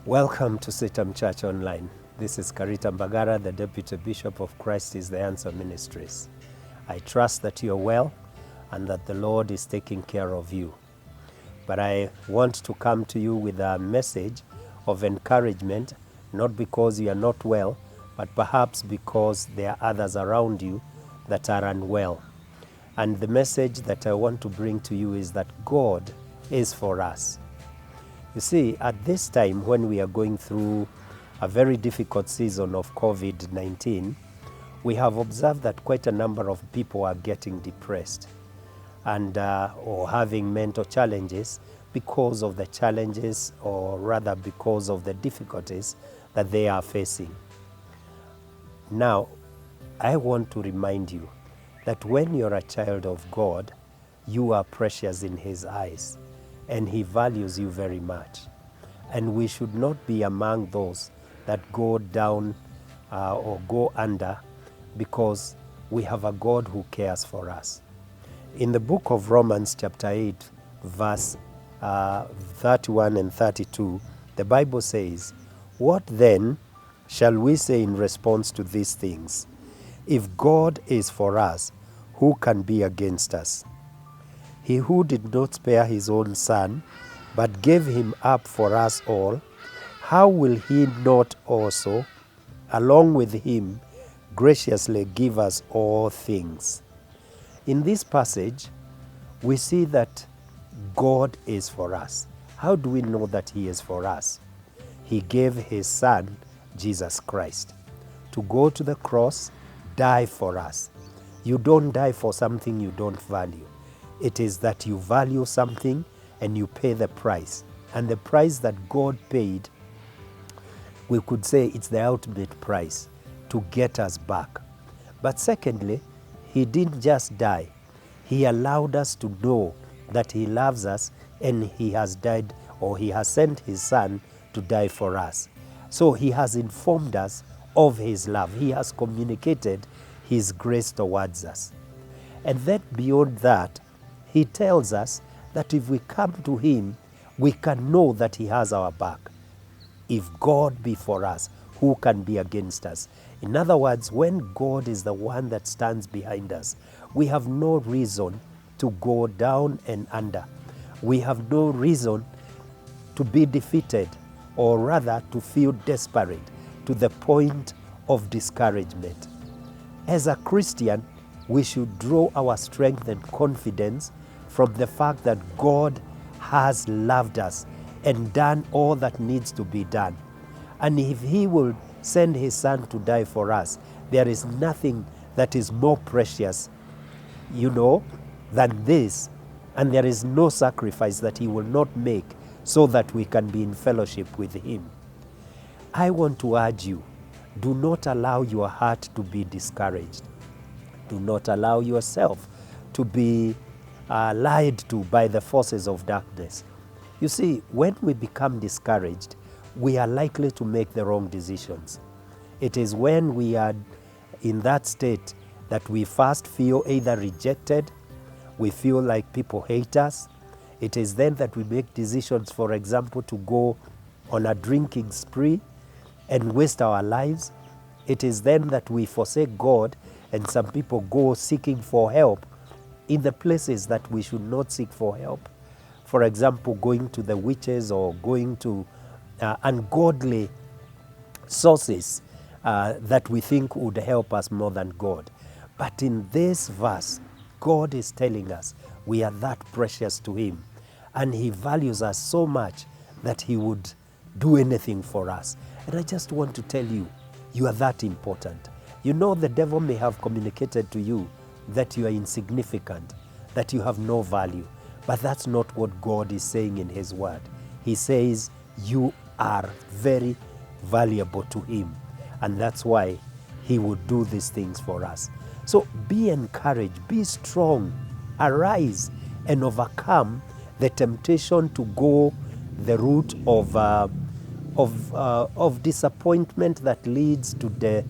Welcome to CITAM ChurchOnline. This is Karita Mbagara, the Deputy Bishop of Christ is the Answer Ministries. I trust that you are well and that the Lord is taking care of you. But I want to come to you with a message of encouragement, not because you are not well, but perhaps because there are others around you that are unwell. And the message that I want to bring to you is that God is for us. You see, at this time when we are going through a very difficult season of COVID-19, we have observed that quite a number of people are getting depressed and or having mental challenges because of the challenges, or rather because of the difficulties that they are facing. Now, I want to remind you that when you're a child of God, you are precious in His eyes, and He values you very much. And we should not be among those that go down or go under, because we have a God who cares for us. In the book of Romans chapter 8, verse 31 and 32, the Bible says, "What then shall we say in response to these things? If God is for us, who can be against us? He who did not spare his own son, but gave him up for us all, how will he not also, along with him, graciously give us all things?" In this passage, we see that God is for us. How do we know that He is for us? He gave His Son, Jesus Christ, to go to the cross, die for us. You don't die for something you don't value. It is that you value something and you pay the price. And the price that God paid, we could say it's the ultimate price to get us back. But secondly, He didn't just die. He allowed us to know that He loves us, and He has died, or He has sent His Son to die for us. So He has informed us of His love. He has communicated His grace towards us. And then beyond that, He tells us that if we come to Him, we can know that He has our back. If God be for us, who can be against us? In other words, when God is the one that stands behind us, we have no reason to go down and under. We have no reason to be defeated, or rather to feel desperate to the point of discouragement. As a Christian, we should draw our strength and confidence from the fact that God has loved us and done all that needs to be done. And if He will send His Son to die for us, there is nothing that is more precious, than this. And there is no sacrifice that He will not make so that we can be in fellowship with Him. I want to urge you, do not allow your heart to be discouraged. Do not allow yourself to be lied to by the forces of darkness. You see, when we become discouraged, we are likely to make the wrong decisions. It is when we are in that state that we first feel either rejected, we feel like people hate us. It is then that we make decisions, for example, to go on a drinking spree and waste our lives. It is then that we forsake God, and some people go seeking for help in the places that we should not seek for help. For example, going to the witches or going to ungodly sources that we think would help us more than God. But in this verse, God is telling us we are that precious to Him, and He values us so much that He would do anything for us. And I just want to tell you, you are that important. You know, the devil may have communicated to you that you are insignificant, that you have no value, but that's not what God is saying in His word. He says you are very valuable to Him, and that's why He would do these things for us. So be encouraged, be strong, arise and overcome the temptation to go the route of disappointment that leads to the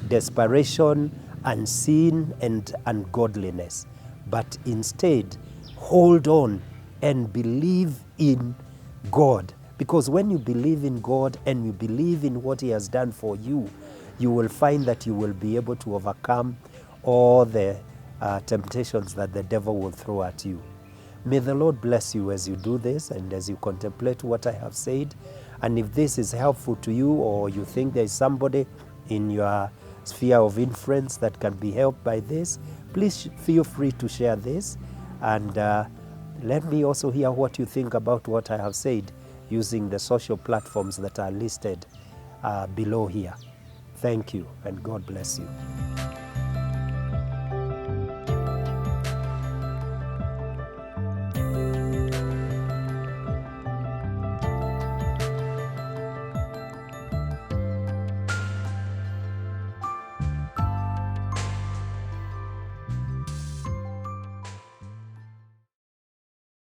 desperation and sin and ungodliness. But instead, hold on and believe in God, Because when you believe in God and you believe in what He has done for you, you will find that you will be able to overcome all the temptations that the devil will throw at you. May the Lord bless you as you do this and as you contemplate what I have said. And if this is helpful to you, or you think there is somebody in your sphere of influence that can be helped by this, please feel free to share this. And let me also hear what you think about what I have said using the social platforms that are listed below here. Thank you, and God bless you.